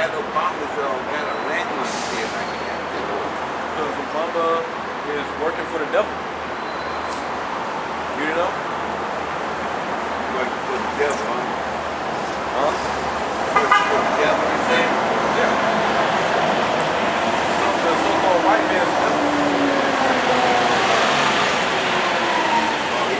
that Obama's got a language here like that? Because Obama is working for the devil. You know? Working for the devil, huh? Huh? Working for the devil, you saying? Yeah. The so-called white man is the devil.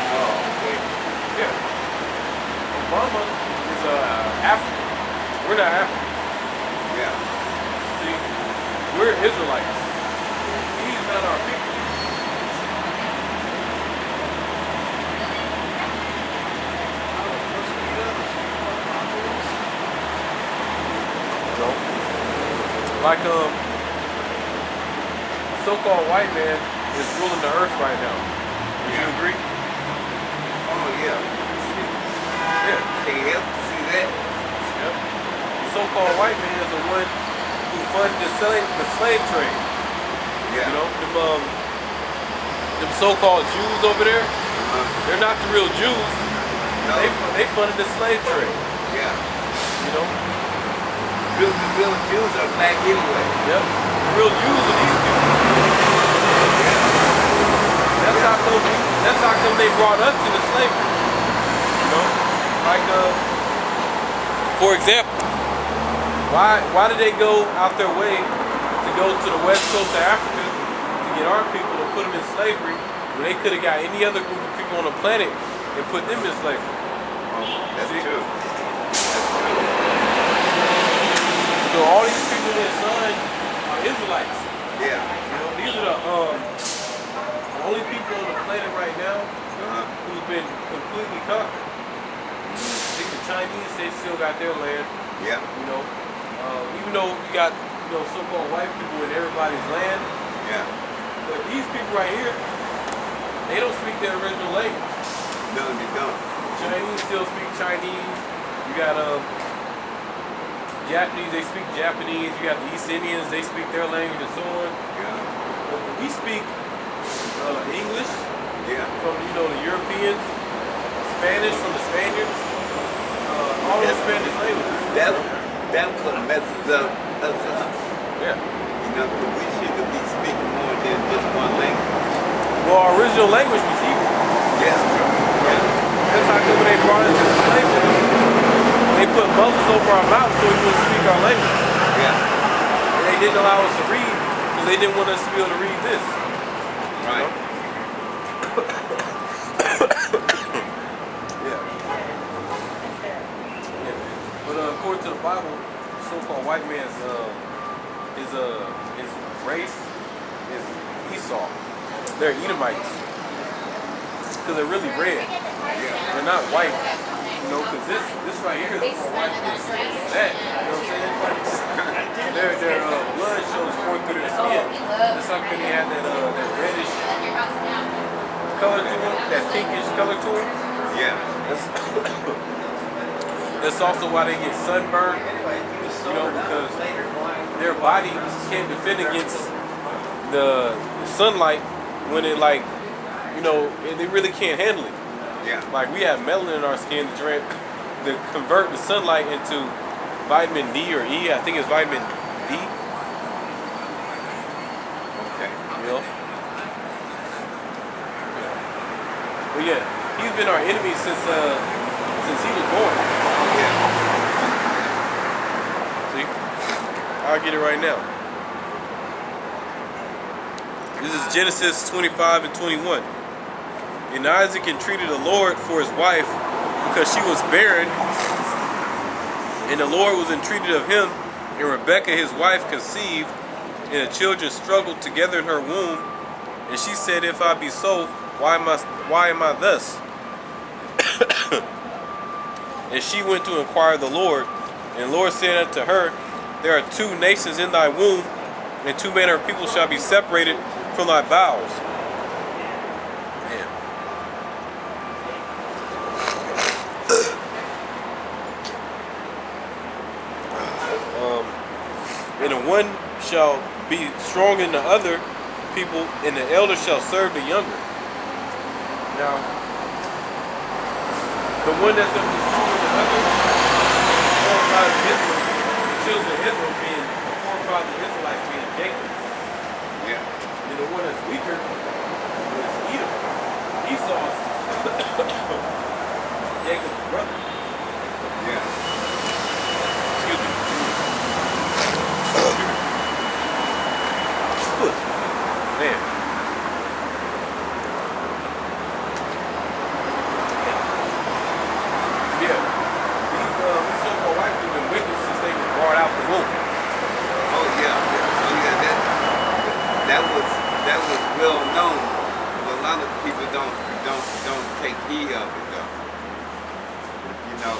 Oh, okay. Yeah. Obama is African. We're not African. Yeah. See, we're Israelites. He's not our people. Like so-called white man is ruling the earth right now. Would you agree? Oh yeah. Yeah. Can you help see that? Yep. The so-called white man is the one who funded the slave trade. Yeah. You know, them so-called Jews over there, they're not the real Jews. No. They funded the slave trade. Yeah. You know? The real Jews are black anyway. Yep. The real Jews are these people. Yeah. That's how come they brought us into slavery. You know? Like, for example, why did they go out their way to go to the west coast of Africa to get our people to put them in slavery when they could have got any other group of people on the planet and put them in slavery? That's true. So all these people that signed are Israelites. Yeah. You know, these are the only people on the planet right now who's been completely conquered. I think the Chinese, they still got their land. Yeah. You know, even though you got so-called white people in everybody's land. Yeah. But these people right here, they don't speak their original language. No, they don't. Chinese still speak Chinese. You got Japanese, they speak Japanese. You got the East Indians, they speak their language and so on. Yeah. We speak English. Yeah. From the Europeans, Spanish from the Spaniards, all those Spanish languages. That's what messes us up. Yeah. You know, 'cause we should be speaking more than just one language. Well, our original language was Hebrew. Yeah. Yeah. That's how come when they brought us into slavery, they put muzzles over our mouths so we wouldn't speak our language. Yeah. And they didn't allow us to read because they didn't want us to be able to read this. Right. Yeah. But according to the Bible, so-called white man's his race is Esau. They're Edomites because they're really red. Yeah. They're not white. You know, because this right here is more white than that. You know what I'm saying? Their blood shows pouring through their skin. That's how come they have that reddish color to them, that pinkish color to them. Yeah. That's also why they get sunburned. You know, because their body can't defend against the sunlight when it they really can't handle it. Yeah. Like we have melanin in our skin to convert the sunlight into vitamin D or E. I think it's vitamin D. Okay. You know? But yeah, he's been our enemy since he was born. Yeah. See? I'll get it right now. This is Genesis 25 and 21. And Isaac entreated the Lord for his wife because she was barren, and the Lord was entreated of him, and Rebekah his wife conceived, and the children struggled together in her womb. And she said, if I be so, why am I thus? And she went to inquire of the Lord, and the Lord said unto her, there are 2 nations in thy womb, and 2 manner of people shall be separated from thy bowels. Man. And the one shall be stronger than the other people, and the elder shall serve the younger. Now, the one that's going to be stronger than the other, all about Israel, children of Israel being the forefather of Israelites being Jacob. Yeah. And the one that's weaker was Edom. Esau's Jacob's brother. Yeah. Excuse me. Man. Yeah. These so-called white people been wicked since they were brought out the womb. Oh yeah. Oh yeah. That was well known. But a lot of people don't take heed of it though. You know,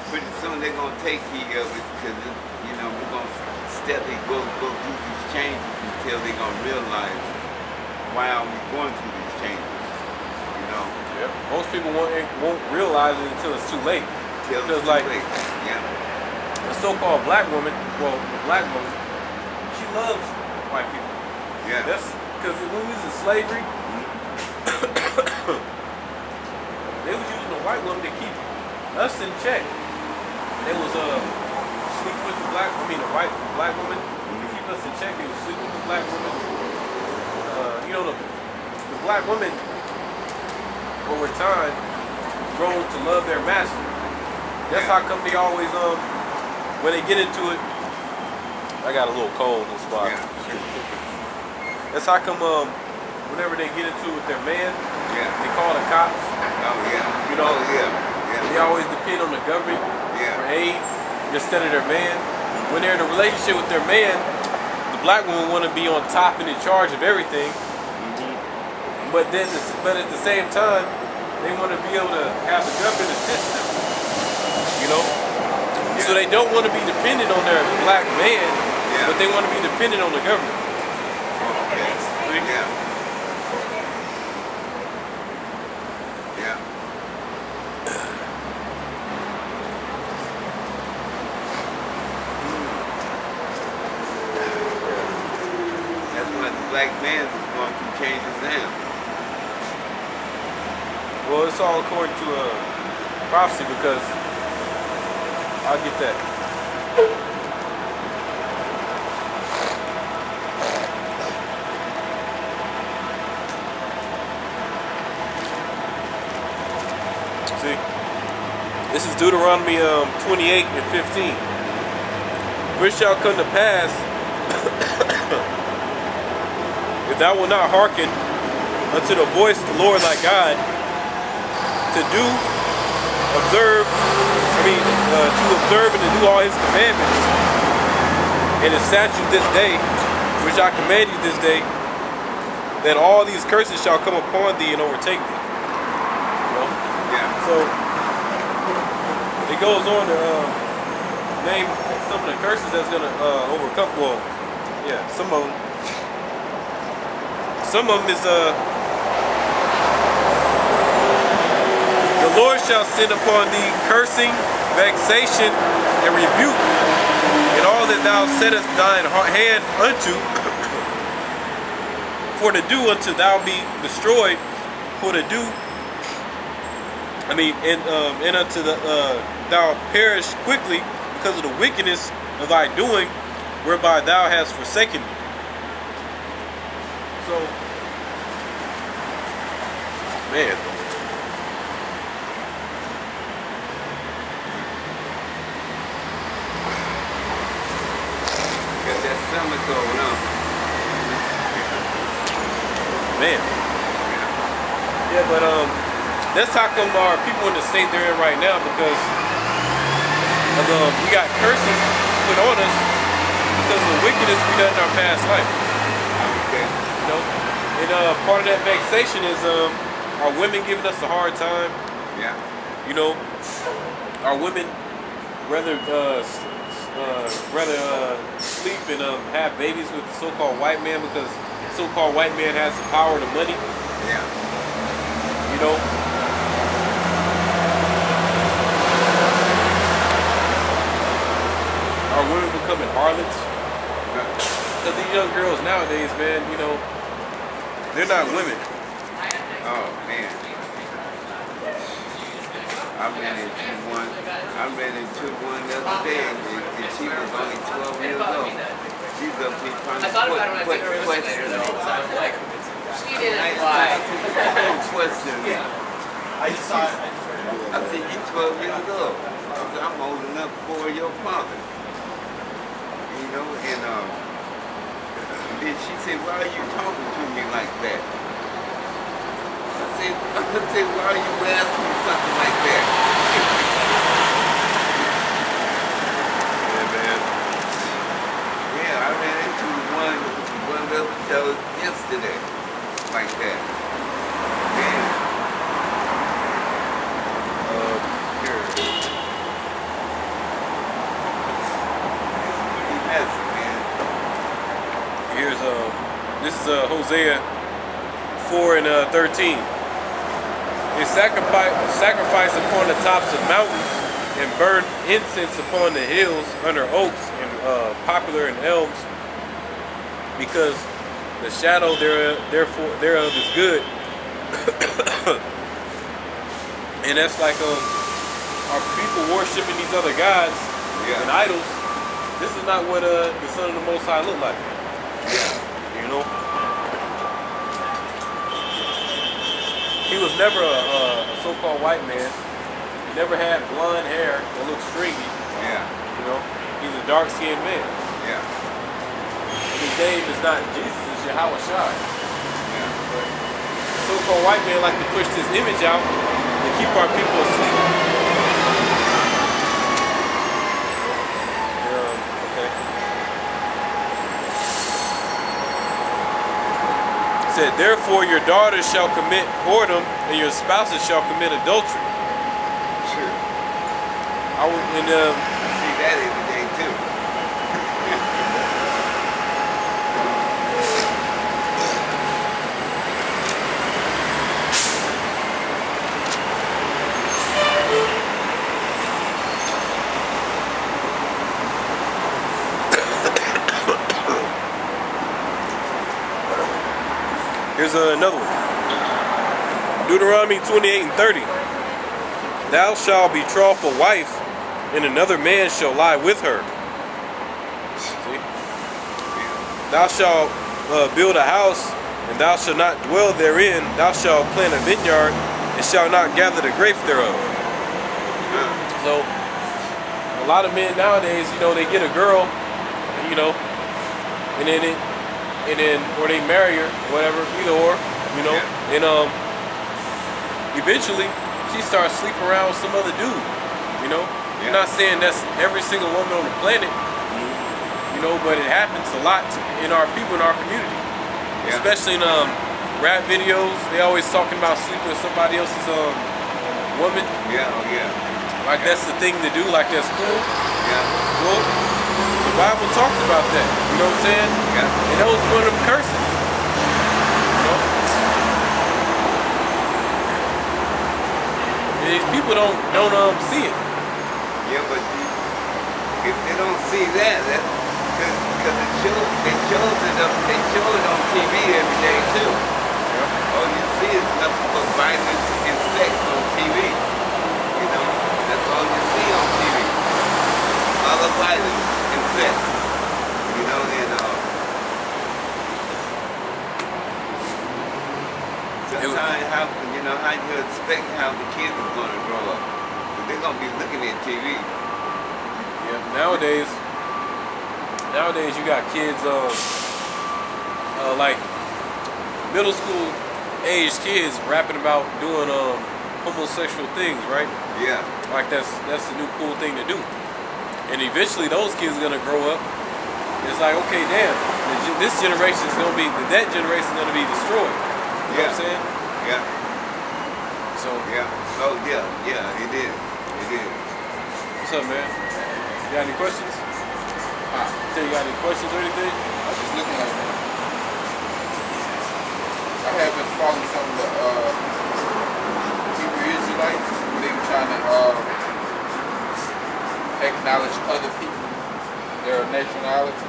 pretty soon they're gonna take heed of it because you know we're gonna steadily go through these changes until they're gonna realize why are we going through these changes. You know. Yep. Most people won't realize it until it's too late. Because like yeah. the so-called black woman, well, the black woman, she loves white people. Yeah. That's because when we was in slavery, they was using the white woman to keep us in check. They was sleeping with the black woman to keep us in check. They was sleeping with the black woman. You know, the black women over time grown to love their master. That's how come they always when they get into it. I got a little cold in the spot. Yeah. That's how come whenever they get into it with their man, they call the cops. Oh yeah. You know, yeah. They always depend on the government for aid instead of their man. When they're in a relationship with their man, the black woman want to be on top and in charge of everything. But at the same time, they want to be able to have the government assist them. You know? Yeah. So they don't want to be dependent on their black man, but they want to be dependent on the government. Okay. Yeah. Yeah. That's why the black man is going through changes now. Well, it's all according to prophecy because I'll get that. See, this is Deuteronomy 28 and 15. Which shall come to pass if thou wilt not hearken unto the voice of the Lord thy God, to observe and to do all his commandments and his statutes this day, which I command you this day, that all these curses shall come upon thee and overtake thee. You know? Yeah. So it goes on to name some of the curses that's gonna overcome. Well, yeah, some of them. Some of them is the Lord shall send upon thee cursing, vexation, and rebuke, and all that thou settest thine hand unto, for to do until thou be destroyed, for to do, and unto thou perish quickly because of the wickedness of thy doing, whereby thou hast forsaken me. So, man. Got that summer going on. Man. Yeah, but that's how come our people in the state they're in right now, because we got curses put on us because of the wickedness we done in our past life. Okay. You know? And part of that vexation is our women giving us a hard time. Yeah. You know, our women rather sleep and have babies with the so-called white man because the so-called white man has the power and the money. Yeah. You know. Our women becoming harlots. Because these young girls nowadays, man, you know, they're not women. Oh man. I ran into one the other day. and she was only 12 years old. She's up here trying I to thought about it when I took her with me later, though. So I was like, she didn't lie. Question. I just saw it. I said, you 12 years old. I said, I'm old enough for your father. You know, and then she said, why are you talking to me like that? I said, why are you asking me something like that? Yeah, man. Yeah, I ran into one that was yesterday, like that. Man. Here. It's pretty messy, man. Here's this is Hosea 4 and 13. They sacrifice upon the tops of mountains and burn incense upon the hills under oaks and poplar and elms, because the shadow thereof is good. And that's like our people worshiping these other gods and idols. This is not what the Son of the Most High look like. Yeah. You know? He was never a so-called white man. He never had blonde hair that looked stringy. Yeah. You know? He's a dark-skinned man. Yeah. And his name is not Jesus, it's Yahweh Shai. Yeah. The so-called white man like to push this image out and keep our people asleep. Okay. It said, therefore your daughters shall commit whoredom and your spouses shall commit adultery. Sure. I see that every day too. Here's another one. Deuteronomy 28 and 30. Thou shalt betroth a wife, and another man shall lie with her. See? Thou shalt build a house, and thou shalt not dwell therein. Thou shalt plant a vineyard, and shalt not gather the grapes thereof. So, a lot of men nowadays, you know, they get a girl, you know, and then or they marry her, whatever, either or, you know, and eventually she starts sleeping around with some other dude, you know. I'm not saying that's every single woman on the planet, you know, but it happens a lot in our people, in our community, especially in rap videos. They always talking about sleeping with somebody else's woman. Yeah, oh yeah. Like that's the thing to do, like that's cool. Yeah. Well, the Bible talks about that. You know what I'm saying? Yeah. And that was one of them curses. You know? And these people don't see it. Yeah, but if they don't see that, because they show it on TV every day too. All you see is nothing but violence and sex on TV. You know, that's all you see on TV. All the violence and sex. You know, and sometimes how you expect how the kids are going to grow up. They're going to be looking at TV. Yeah, nowadays you got kids, like middle school aged kids rapping about doing homosexual things, right? Yeah. Like that's the new cool thing to do. And eventually those kids are gonna grow up. It's like, okay, damn, this generation is gonna be, that generation is gonna be destroyed. You know what I'm saying? Yeah. So Yeah. Oh yeah, it is. It is. what's up, man? You got any questions? Say you got any questions or anything? I was just looking at that. I have been following some of the Hebrew Israelites. They were trying to acknowledge other people, their nationality.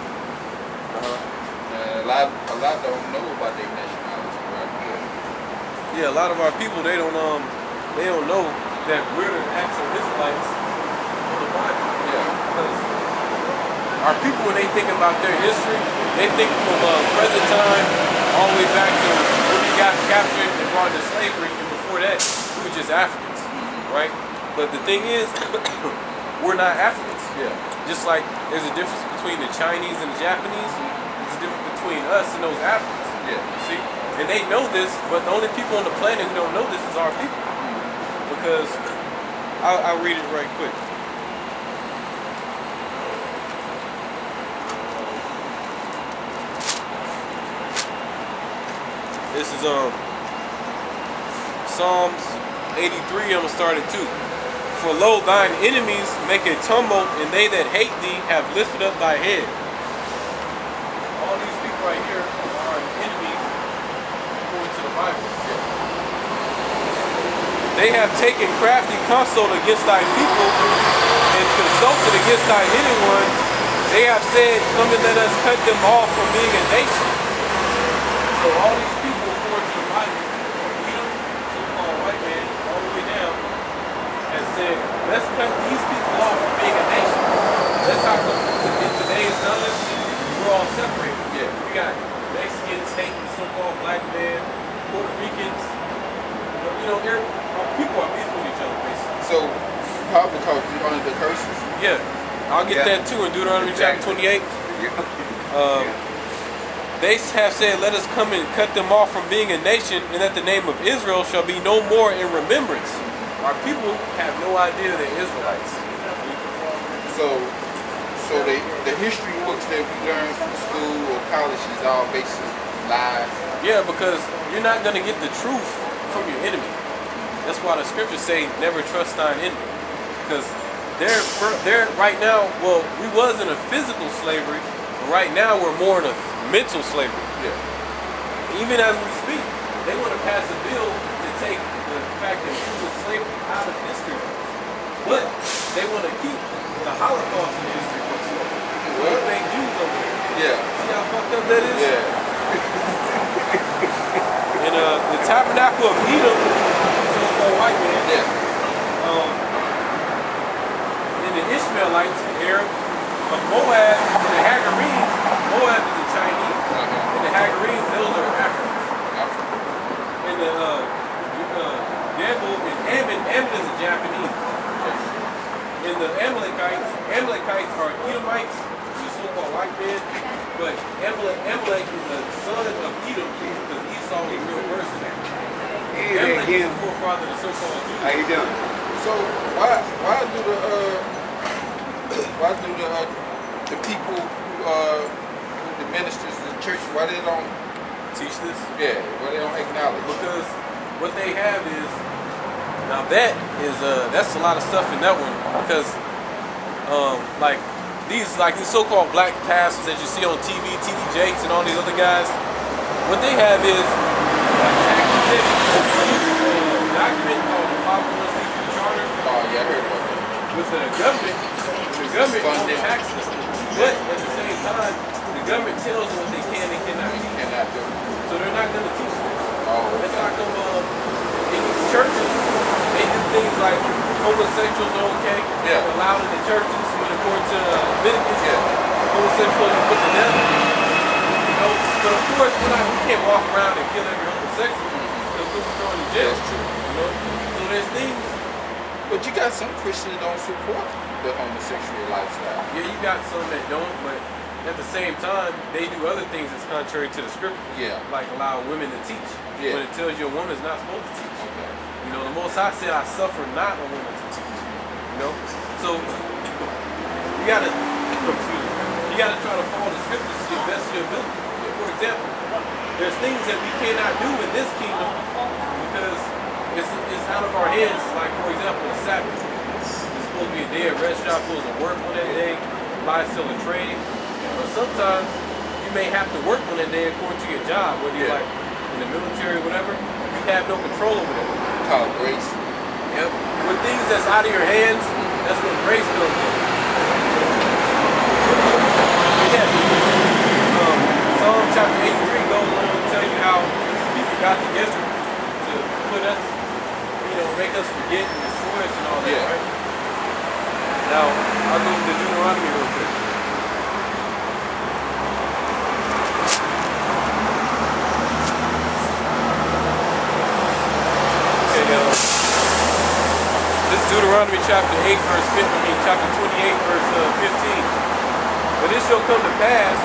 And a lot don't know about their nationality, right? Yeah, a lot of our people they don't know that we're the actual Israelites of the Bible. Yeah. Because our people, when they think about their history, they think from present time all the way back to when we got captured and brought into slavery, and before that, we were just Africans, right? But the thing is, we're not Africans. Yeah. Just like there's a difference between the Chinese and the Japanese, there's a difference between us and those Africans. Yeah. See? And they know this, but the only people on the planet who don't know this is our people. Because, I'll read it right quick. This is Psalms 83, I'm going to start at 2. For lo, thine enemies make a tumult, and they that hate thee have lifted up thy head. All these people right here are enemies according to the Bible. They have taken crafty counsel against thy people, and consulted against thy hidden ones. They have said, come and let us cut them off from being a nation. So all these people according to the Bible, Edom, so-called white man, all the way down, has said, let's cut these people off from being a nation. That's how come in today's time, we're all separated. Yeah. We got Mexicans hating the so-called black man, Puerto Ricans, our people are beefing with each other, basically. So, how because you're under the curses? Yeah, I'll get that too in Deuteronomy chapter 28. They have said, let us come and cut them off from being a nation, and that the name of Israel shall be no more in remembrance. Our people have no idea they're Israelites. So the history books that we learn from school or college is all basically lies. Yeah, because you're not going to get the truth from your enemy. That's why the scriptures say, never trust thine enemy. Because they're right now, well, we was in a physical slavery, but right now we're more in a mental slavery. Yeah. Even as we speak, they want to pass a bill to take the fact that human slavery out of history. But they want to keep the Holocaust in the history books. What? Fake Jews over there. Yeah. See how fucked up that is? Yeah. And the tabernacle of Edom, so-called white man, and the Ishmaelites, the Arabs, of Moab, and the Hagarenes. Moab is the Chinese, and the Hagarenes, those are Africans. And the Gabel and Ammon is a Japanese. And the Amalekites are Edomites, the so-called white men. But Amalek is the son of Edom, because Esau was real person. Amalek is the forefather of the so-called Jews. How you doing? So why do the people the ministers, the church, why they don't Teach this? Yeah, why they don't acknowledge? Because what they have is, now that is that's a lot of stuff in that one, because like these so-called black pastors that you see on TV, TD Jakes and all these other guys, what they have is a document called the 501c3 charter. Oh yeah, I heard about that. With the government owns tax system, but at the same time, the government tells them what they can and cannot teach. Cannot do it. So they're not going to teach this. Oh, That's how come in these churches, they do things like homosexuals are okay. Yeah. They're allowed in the churches, when according to Leviticus, Yeah. homosexuals are put to death. You know, but of course, we can't walk around and kill every homosexual because we're throwing in jail. That's true. You know, so there's things. But you got some Christians that don't support the homosexual lifestyle. Yeah, you got some that don't, but at the same time, they do other things that's contrary to the scripture. Yeah. Like allow women to teach. Yeah. When it tells you a woman's not supposed to teach. Okay. You know, the Most High said, I suffer not a woman to teach. You know? So, you gotta try to follow the scriptures to your best of your ability. For example, there's things that we cannot do in this kingdom because it's out of our hands. Like, for example, the Sabbath. It's supposed to be a day of rest. You're not supposed to work on that day, buy, sell, and trade. But sometimes you may have to work on that day according to your job, whether you're like in the military or whatever. You have no control over that. Called grace. Yep. With things that's out of your hands, that's when grace comes in. Yeah. Psalm chapter 83 goes on to tell you how these people got together to put us, make us forget and destroy us and all that, right? Now, I'll go to Deuteronomy real quick. Deuteronomy chapter 8, verse 15, chapter 28, verse 15. But it shall come to pass,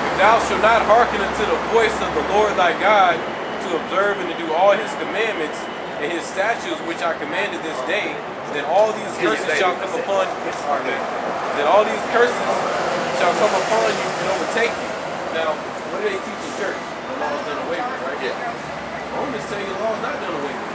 if thou shalt not hearken unto the voice of the Lord thy God, to observe and to do all his commandments and his statutes which I commanded this day, then all these curses shall come upon you. Then all these curses shall come upon you and overtake you. Now, what do they teach in church? The law is done away with, right? Yeah. Romans tell you the law is not done away with.